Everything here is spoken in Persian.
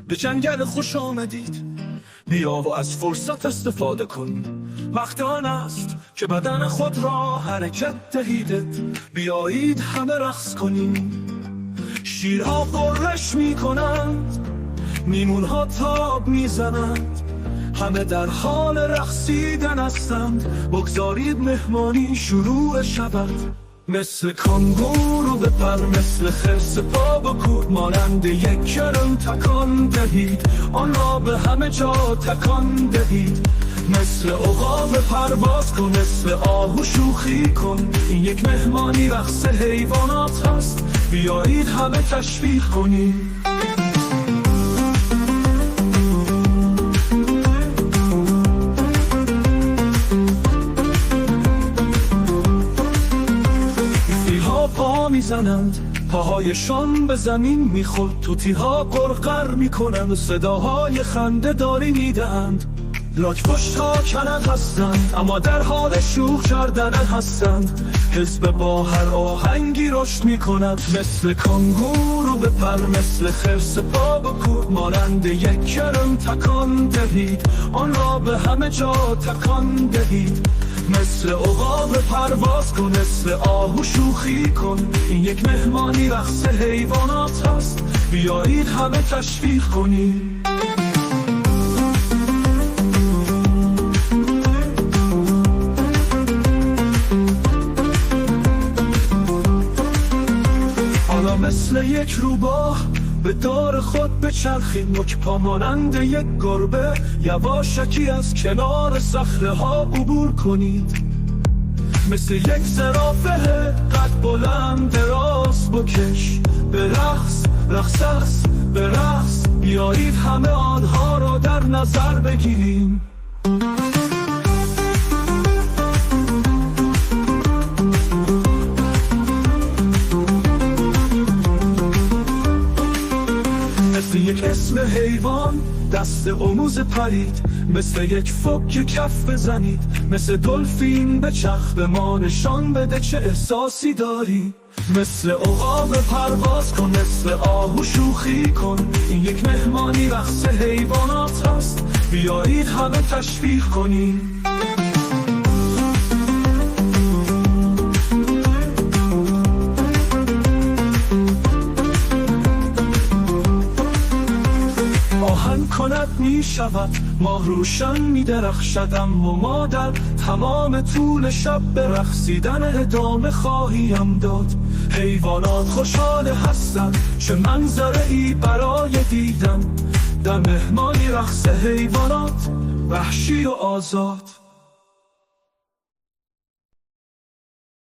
به جنگل خوش آمدید، بیا و از فرصت استفاده کن. وقت آن است که بدن خود را حرکت دهید. بیایید همه رقص کنیم. شیرها غرش می کنند، میمونها تاب می زنند، همه در حال رقصیدن هستند. بگذارید مهمانی شروع شود. مثل کانگورو بپر، مثل خرس پا بکوب، مانند یک کرم تکان دهید، آن را به همه جا تکان دهید. مثل عقاب پرواز کن، مثل آهو شوخی کن. این یک مهمانی رقص حیوانات هست، بیایید همه تشویق کنیم. پا میزنند، پاهایشان به زمین میخورد. توتیها قرقر میکنند، صداهای خنده داری میدهند. لاک پشتها کنند هستند، اما در حال شوخ کردن هستند. حزب با هر آهنگی رشد میکند. مثل کانگورو بپر، مثل خرس پا بکوب، مانند یک کرم تکان دهید، آن را به همه جا تکان دهید. مثل عقاب پرواز کن، مثل آهو شوخی کن. این یک مهمانی رقص حیوانات هست، بیایید همه تشویق کنیم. حالا مثل یک روباه به دار خود بچرخید. نوک پا مانند یک گربه یواشکی از کنار صخره ها عبور کنید. مثل یک زرافه قد بلند دراز بکش. به رقص رقص به رقص، بیایید همه آنها را در نظر بگیریم. مثل یک اسم حیوان دست آموز پرید، مثل یک فوک کف بزنید. مثل دلفین به چرخ به ما نشان بده چه احساسی داری. مثل عقاب پرواز کن، مثل آهو شوخی کن. این یک مهمانی رقص حیوانات هست، بیایید همه تشویق کنیم. آهن کند می شود، ماه روشن می درخشد، اما ما در تمام طول شب به رقصیدن ادامه خواهیم داد. حیوانات خوشحال هستند، چه منظره ای برای دیدن. در مهمانی رقص حیوانات، وحشی و آزاد.